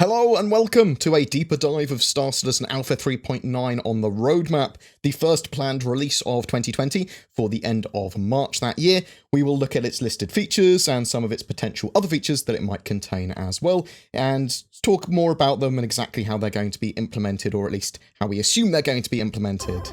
Hello and welcome to a deeper dive of Star Citizen Alpha 3.9 on the roadmap, the first planned release of 2020 for the end of March that year. We will look at its listed features and some of its potential other features that it might contain as well, and talk more about them and exactly how they're going to be implemented, or at least how we assume they're going to be implemented.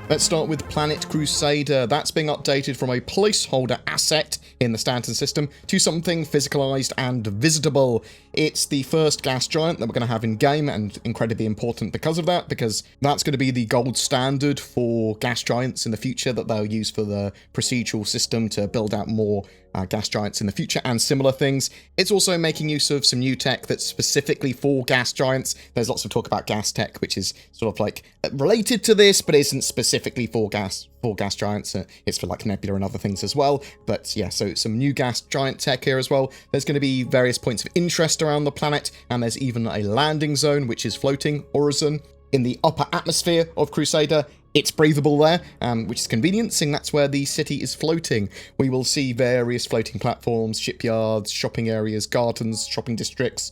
Let's start with Planet Crusader. That's being updated from a placeholder asset in the Stanton system to something physicalized and visitable. It's the first gas giant that we're going to have in game, and incredibly important because of that, because that's going to be the gold standard for gas giants in the future that they'll use for the procedural system to build out more gas giants in the future and similar things. It's also making use of some new tech that's specifically for gas giants. There's lots of talk about gas tech, which is sort of like related to this, but isn't specifically for gas giants. It's for like Nebula and other things as well. But yeah, so some new gas giant tech here as well. There's going to be various points of interest around the planet, and there's even a landing zone which is floating, Horizon, in the upper atmosphere of Crusader. It's breathable there, which is convenient, seeing that's where the city is floating. We will see various floating platforms, shipyards, shopping areas, gardens, shopping districts.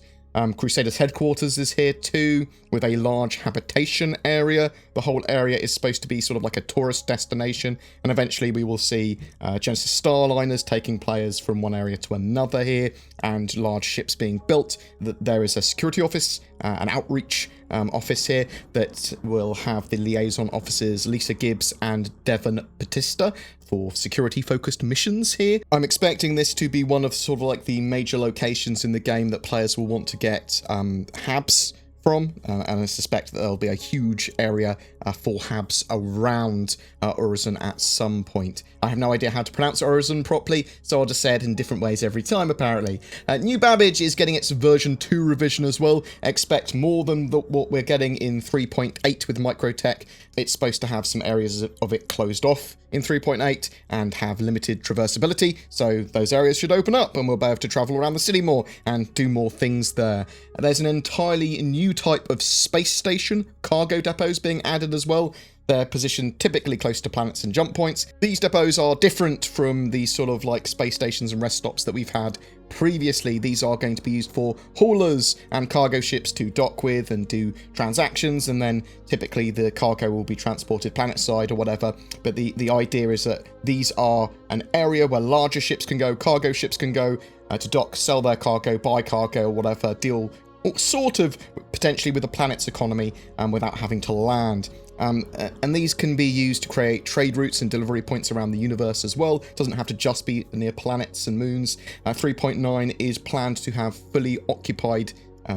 Crusader's headquarters is here too, with a large habitation area. The whole area is supposed to be sort of like a tourist destination, and eventually we will see Genesis Starliners taking players from one area to another here, and large ships being built. There is a security office, an outreach office here that will have the liaison officers Lisa Gibbs and Devon Batista for security-focused missions here. I'm expecting this to be one of sort of like the major locations in the game that players will want to get HABs from, and I suspect that there'll be a huge area for HABs around Horizon at some point. I have no idea how to pronounce Horizon properly, so I'll just say it in different ways every time, apparently. New Babbage is getting its version 2 revision as well. Expect more than what we're getting in 3.8 with Microtech. It's supposed to have some areas of it closed off in 3.8 and have limited traversability, so those areas should open up and we'll be able to travel around the city more and do more things there. There's an entirely new type of space station cargo depots being added as well. They're positioned typically close to planets and jump points. These depots are different from the sort of like space stations and rest stops that we've had previously. These are going to be used for haulers and cargo ships to dock with and do transactions, and then typically the cargo will be transported planet-side or whatever. But the idea is that these are an area where larger ships can go, cargo ships can go to dock, sell their cargo, buy cargo, or whatever, deal sort of potentially with the planet's economy without having to land. And these can be used to create trade routes and delivery points around the universe as well. It doesn't have to just be near planets and moons. 3.9 is planned to have fully occupied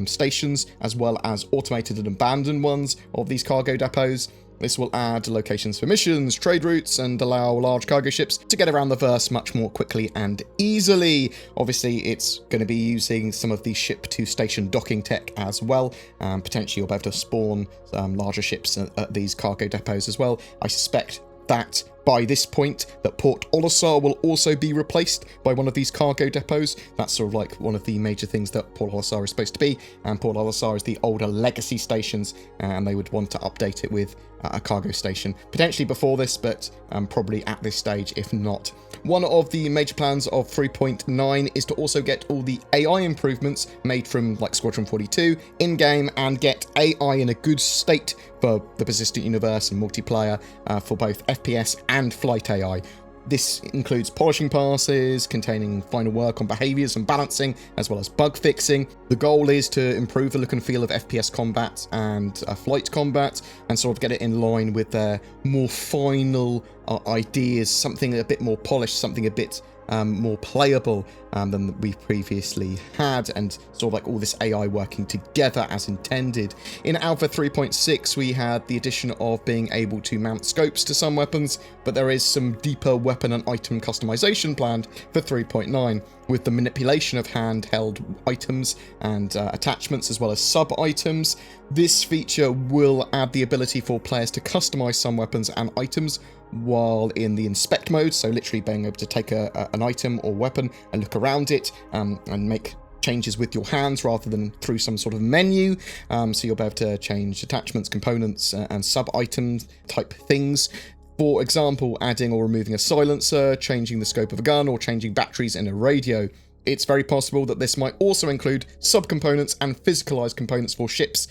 stations, as well as automated and abandoned ones of these cargo depots. This will add locations for missions, trade routes, and allow large cargo ships to get around the verse much more quickly and easily. Obviously, it's going to be using some of the ship-to-station docking tech as well. Potentially, you'll be able to spawn larger ships at these cargo depots as well. I suspect that by this point that Port Olisar will also be replaced by one of these cargo depots. That's sort of like one of the major things that Port Olisar is supposed to be, and Port Olisar is the older legacy stations, and they would want to update it with a cargo station, potentially before this, but probably at this stage, if not. One of the major plans of 3.9 is to also get all the AI improvements made from like Squadron 42 in-game, and get AI in a good state for the persistent universe and multiplayer for both FPS and flight AI. This includes polishing passes containing final work on behaviors and balancing, as well as bug fixing. The goal is to improve the look and feel of FPS combat and flight combat, and sort of get it in line with their more final ideas, something a bit more polished, something a bit more playable than we've previously had, and sort of like all this AI working together as intended. In Alpha 3.6 we had the addition of being able to mount scopes to some weapons, but there is some deeper weapon and item customization planned for 3.9, with the manipulation of handheld items and attachments, as well as sub-items. This feature will add the ability for players to customize some weapons and items while in the inspect mode, so literally being able to take an item or weapon and look around it and make changes with your hands rather than through some sort of menu. So you'll be able to change attachments, components, and sub-items type things. For example, adding or removing a silencer, changing the scope of a gun, or changing batteries in a radio. it's very possible that this might also include subcomponents and physicalized components for ships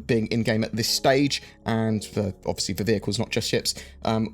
being in-game at this stage, and obviously for vehicles, not just ships,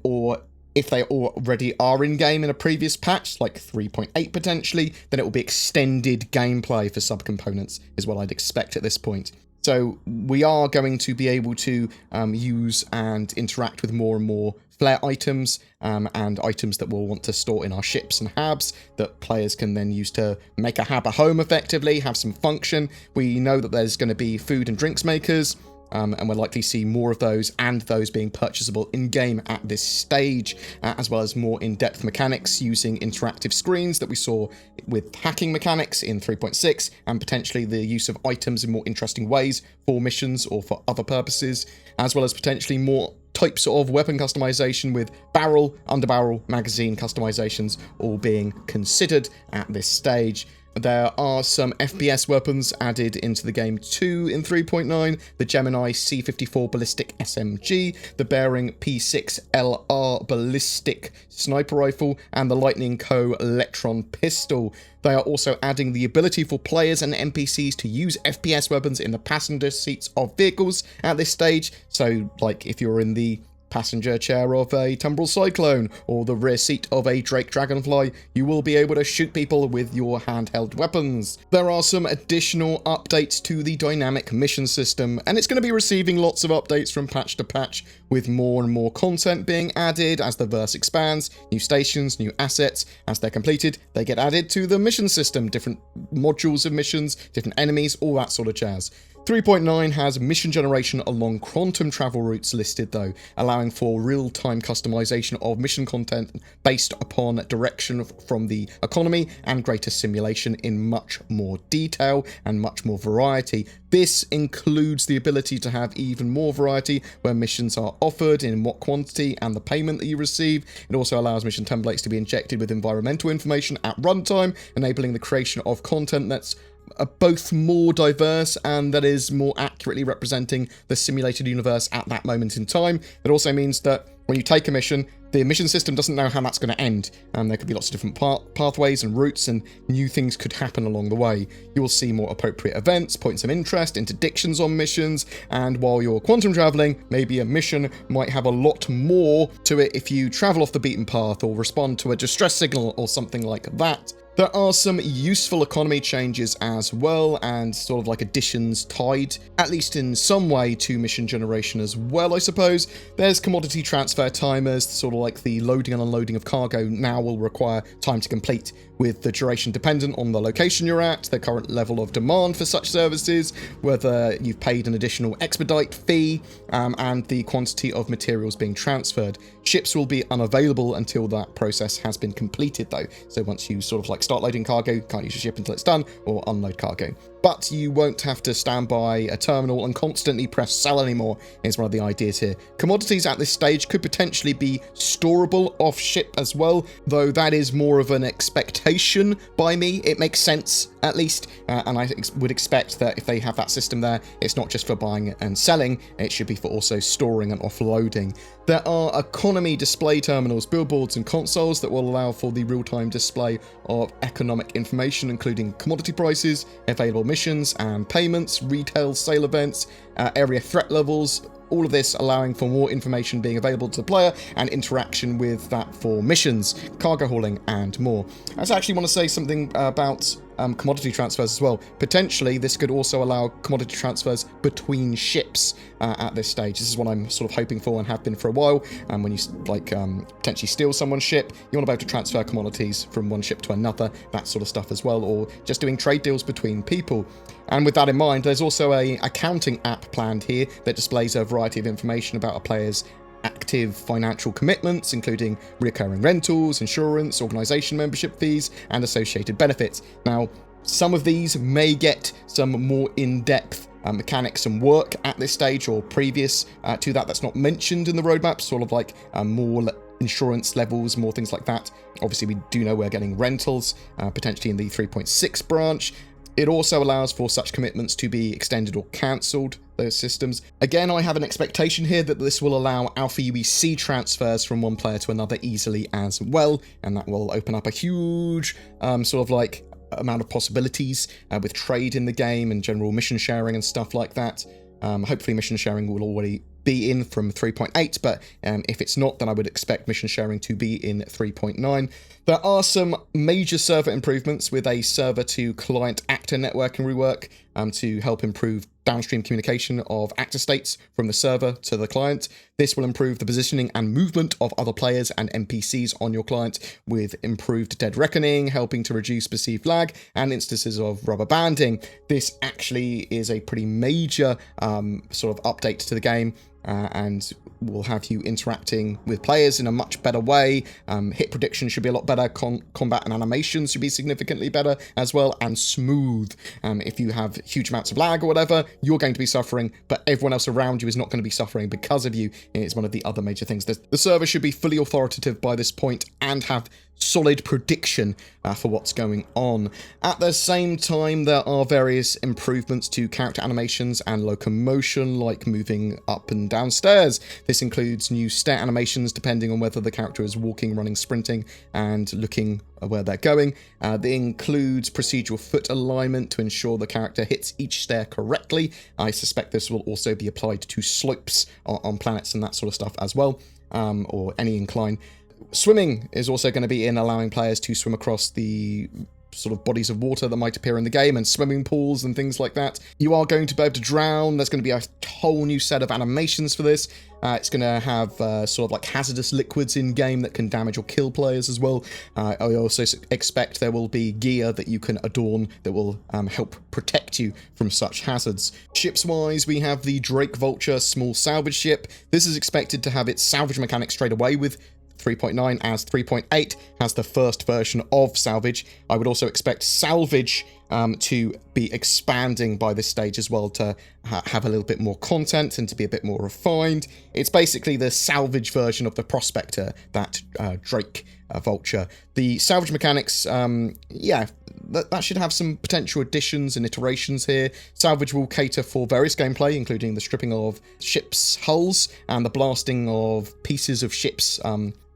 or if they already are in-game in a previous patch, like 3.8 potentially, then it will be extended gameplay for subcomponents, is what I'd expect at this point. So we are going to be able to use and interact with more and more flare items and items that we'll want to store in our ships and habs that players can then use to make a hab a home effectively, have some function. We know that there's going to be food and drinks makers, and we'll likely see more of those, and those being purchasable in-game at this stage, as well as more in-depth mechanics using interactive screens that we saw with hacking mechanics in 3.6, and potentially the use of items in more interesting ways for missions or for other purposes, as well as potentially more types of weapon customization with barrel, underbarrel, magazine customizations all being considered at this stage. There are some FPS weapons added into the game too in 3.9, the Gemini C54 Ballistic SMG, the Bearing P6LR Ballistic Sniper Rifle, and the Lightning Co. Electron Pistol. They are also adding the ability for players and NPCs to use FPS weapons in the passenger seats of vehicles at this stage, so like if you're in the passenger chair of a Tumbril Cyclone or the rear seat of a Drake Dragonfly, you will be able to shoot people with your handheld weapons. There are some additional updates to the dynamic mission system, and it's going to be receiving lots of updates from patch to patch, with more and more content being added as the verse expands, new stations, new assets. As they're completed, they get added to the mission system, different modules of missions, different enemies, all that sort of jazz. 3.9 has mission generation along quantum travel routes listed though, allowing for real-time customization of mission content based upon direction from the economy and greater simulation in much more detail and much more variety. This includes the ability to have even more variety where missions are offered, in what quantity, and the payment that you receive. It also allows mission templates to be injected with environmental information at runtime, enabling the creation of content that's both more diverse and that is more accurately representing the simulated universe at that moment in time. It also means that when you take a mission, the mission system doesn't know how that's going to end, and there could be lots of different pathways and routes, and new things could happen along the way. You will see more appropriate events, points of interest, interdictions on missions, and while you're quantum traveling, maybe a mission might have a lot more to it if you travel off the beaten path or respond to a distress signal or something like that. There are some useful economy changes as well, and sort of like additions tied, at least in some way, to mission generation as well, I suppose. There's commodity transfer timers, sort of like the loading and unloading of cargo now will require time to complete, with the duration dependent on the location you're at, the current level of demand for such services, whether you've paid an additional expedite fee, and the quantity of materials being transferred. Ships will be unavailable until that process has been completed though, so once you sort of like start loading cargo, you can't use your ship until it's done, or unload cargo. But you won't have to stand by a terminal and constantly press sell anymore, is one of the ideas here. Commodities at this stage could potentially be storable off ship as well, though that is more of an expectation by me. It makes sense, at least, and I would expect that if they have that system there, it's not just for buying and selling, it should be for also storing and offloading. There are economy display terminals, billboards and consoles that will allow for the real-time display of economic information, including commodity prices, available missions and payments, retail sale events, area threat levels, all of this allowing for more information being available to the player and interaction with that for missions, cargo hauling and more. I actually want to say something about commodity transfers as well. Potentially, this could also allow commodity transfers between ships at this stage. This is what I'm sort of hoping for and have been for a while. And when you potentially steal someone's ship, you want to be able to transfer commodities from one ship to another, that sort of stuff as well, or just doing trade deals between people. And with that in mind, there's also an accounting app planned here that displays a variety of information about a player's active financial commitments, including recurring rentals, insurance, organisation membership fees, and associated benefits. Now, some of these may get some more in-depth mechanics and work at this stage, or previous to that that's not mentioned in the roadmap, sort of like more insurance levels, more things like that. Obviously, we do know we're getting rentals, potentially in the 3.6 branch. It also allows for such commitments to be extended or cancelled, those systems. Again, I have an expectation here that this will allow Alpha UEC transfers from one player to another easily as well, and that will open up a huge sort of like amount of possibilities with trade in the game and general mission sharing and stuff like that. Hopefully mission sharing will already be in from 3.8, but if it's not, then I would expect mission sharing to be in 3.9. There are some major server improvements with a server to client actor networking rework to help improve downstream communication of actor states from the server to the client. This will improve the positioning and movement of other players and NPCs on your client with improved dead reckoning, helping to reduce perceived lag and instances of rubber banding. This actually is a pretty major sort of update to the game, and will have you interacting with players in a much better way. Hit prediction should be a lot better. Combat and animations should be significantly better as well, and smooth. If you have huge amounts of lag or whatever, you're going to be suffering, but everyone else around you is not going to be suffering because of you. It's one of the other major things. The server should be fully authoritative by this point and have solid prediction for what's going on. At the same time, there are various improvements to character animations and locomotion, like moving up and down stairs. This includes new stair animations depending on whether the character is walking, running, sprinting, and looking where they're going. It includes procedural foot alignment to ensure the character hits each stair correctly. I suspect this will also be applied to slopes on planets and that sort of stuff as well, or any incline. Swimming is also going to be in, allowing players to swim across the sort of bodies of water that might appear in the game, and swimming pools and things like that. You are going to be able to drown. There's going to be a whole new set of animations for this. It's going to have sort of like hazardous liquids in game that can damage or kill players as well. I also expect there will be gear that you can adorn that will help protect you from such hazards. Ships-wise, we have the Drake Vulture small salvage ship. This is expected to have its salvage mechanic straight away with 3.9, as 3.8 has the first version of Salvage. I would also expect Salvage to be expanding by this stage as well, to have a little bit more content and to be a bit more refined. It's basically the Salvage version of the Prospector, that Drake Vulture. The Salvage mechanics, yeah, that should have some potential additions and iterations here. Salvage will cater for various gameplay, including the stripping of ships' hulls and the blasting of pieces of ships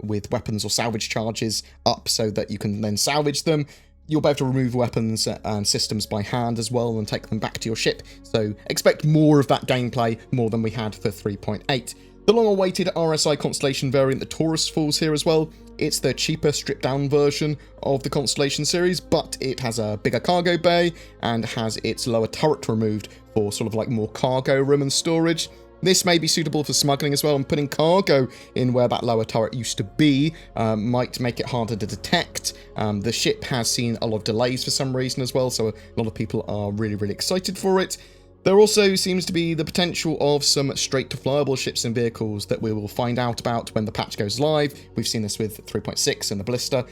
with weapons or salvage charges up so that you can then salvage them. You'll be able to remove weapons and systems by hand as well and take them back to your ship. So expect more of that gameplay, more than we had for 3.8. The long-awaited Rsi Constellation Variant, the Taurus, falls here as well. It's the cheaper, stripped-down version of the Constellation series, but it has a bigger cargo bay and has its lower turret removed for sort of like more cargo room and storage. This may be suitable for smuggling as well, and putting cargo in where that lower turret used to be might make it harder to detect. The ship has seen a lot of delays for some reason as well, so a lot of people are really, really excited for it. There also seems to be the potential of some straight-to-flyable ships and vehicles that we will find out about when the patch goes live. We've seen this with 3.6 and the Ballista,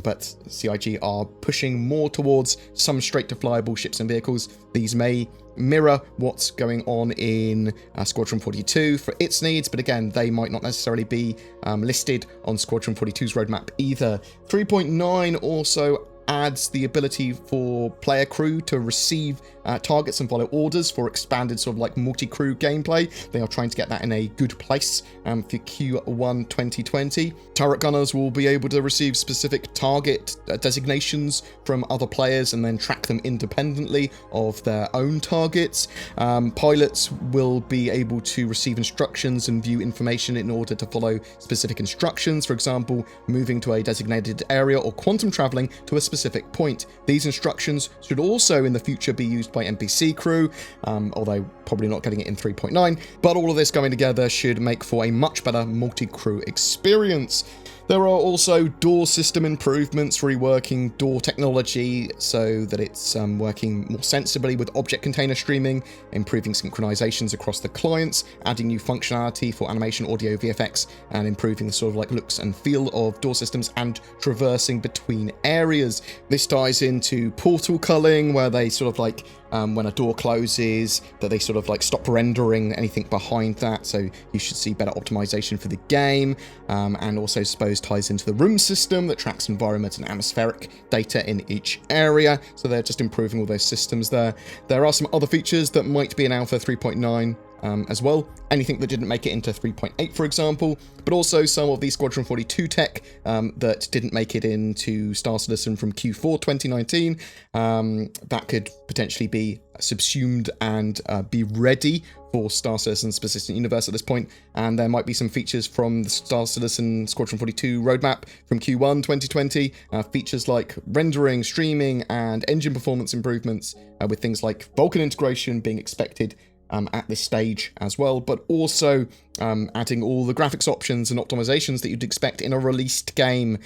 but CIG are pushing more towards some straight-to-flyable ships and vehicles. These may mirror what's going on in Squadron 42 for its needs, but again, they might not necessarily be listed on Squadron 42's roadmap either. 3.9 also adds the ability for player crew to receive targets and follow orders for expanded sort of like multi-crew gameplay. They are trying to get that in a good place for Q1 2020. Turret gunners will be able to receive specific target designations from other players and then track them independently of their own targets. Pilots will be able to receive instructions and view information in order to follow specific instructions, for example, moving to a designated area or quantum traveling to a specific point. These instructions should also in the future be used by NPC crew, although probably not getting it in 3.9, but all of this going together should make for a much better multi-crew experience. There are also door system improvements, reworking door technology so that it's working more sensibly with object container streaming, improving synchronizations across the clients, adding new functionality for animation, audio, VFX, and improving the sort of like looks and feel of door systems and traversing between areas. This ties into portal culling, where they sort of like when a door closes, that they sort of like stop rendering anything behind that, so you should see better optimization for the game, and also suppose ties into the room system that tracks environment and atmospheric data in each area, so they're just improving all those systems there. There are some other features that might be in Alpha 3.9 as well. Anything that didn't make it into 3.8, for example, but also some of the Squadron 42 tech that didn't make it into Star Citizen from Q4 2019. That could potentially be subsumed and be ready for Star Citizen's persistent universe at this point, and there might be some features from the Star Citizen Squadron 42 roadmap from Q1 2020, features like rendering, streaming, and engine performance improvements, with things like Vulcan integration being expected at this stage as well, but also adding all the graphics options and optimizations that you'd expect in a released game.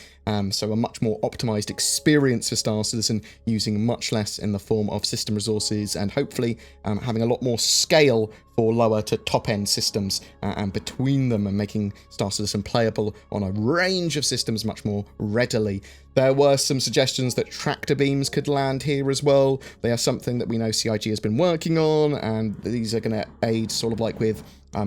So a much more optimized experience for Star Citizen, using much less in the form of system resources, and hopefully having a lot more scale for lower to top end systems and between them, and making Star Citizen playable on a range of systems much more readily. There were some suggestions that tractor beams could land here as well. They are something that we know CIG has been working on, and these are going to aid sort of like with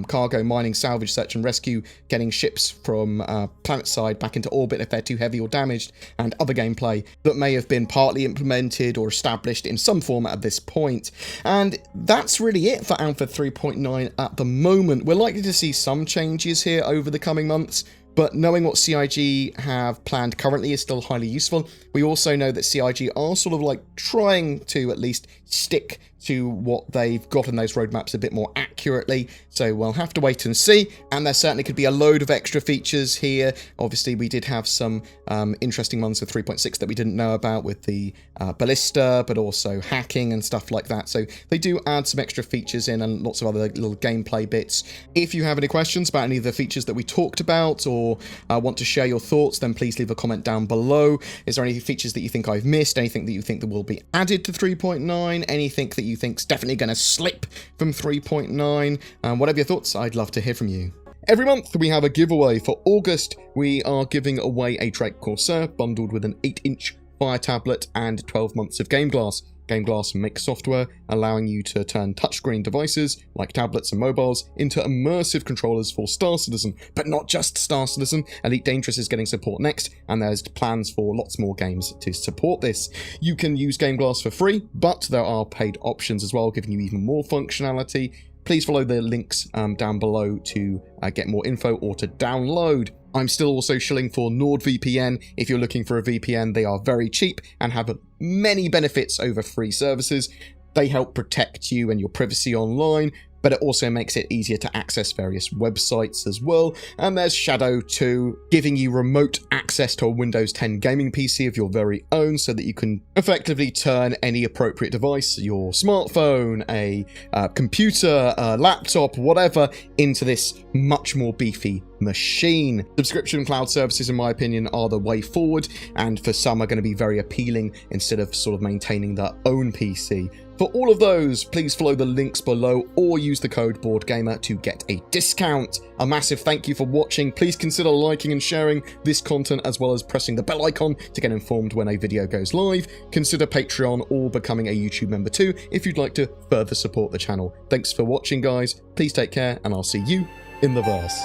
cargo, mining, salvage, search and rescue, getting ships from planet side back into orbit if they're too heavy or damaged, and other gameplay that may have been partly implemented or established in some form at this point. And that's really it for Alpha 3.9 at the moment. We're likely to see some changes here over the coming months, but knowing what CIG have planned currently is still highly useful. We also know that CIG are sort of like trying to at least stick to what they've got in those roadmaps a bit more accurately, so we'll have to wait and see. And there certainly could be a load of extra features here. Obviously, we did have some interesting ones with 3.6 that we didn't know about, with the ballista, but also hacking and stuff like that. So they do add some extra features in, and lots of other little gameplay bits. If you have any questions about any of the features that we talked about, or want to share your thoughts, then please leave a comment down below. Is there any features that you think I've missed? Anything that you think that will be added to 3.9? Anything that you think's definitely going to slip from 3.9? Whatever your thoughts, I'd love to hear from you. Every month we have a giveaway. For August, we are giving away a Drake Corsair bundled with an 8-inch Fire tablet and 12 months of Game Glass. Game Glass makes software allowing you to turn touchscreen devices, like tablets and mobiles, into immersive controllers for Star Citizen. But not just Star Citizen, Elite Dangerous is getting support next, and there's plans for lots more games to support this. You can use Game Glass for free, but there are paid options as well, giving you even more functionality. Please follow the links down below to get more info or to download. I'm still also shilling for NordVPN. If you're looking for a VPN, they are very cheap and have many benefits over free services. They help protect you and your privacy online, but it also makes it easier to access various websites as well. And there's Shadow 2, giving you remote access to a Windows 10 gaming PC of your very own, so that you can effectively turn any appropriate device, your smartphone, a computer, a laptop, whatever, into this much more beefy machine. Subscription cloud services, in my opinion, are the way forward, and for some are going to be very appealing instead of sort of maintaining their own PC. For all of those, please follow the links below or use the code BoredGamer to get a discount. A massive thank you for watching. Please consider liking and sharing this content, as well as pressing the bell icon to get informed when a video goes live. Consider Patreon or becoming a YouTube member too if you'd like to further support the channel. Thanks for watching, guys. Please take care, and I'll see you in the verse.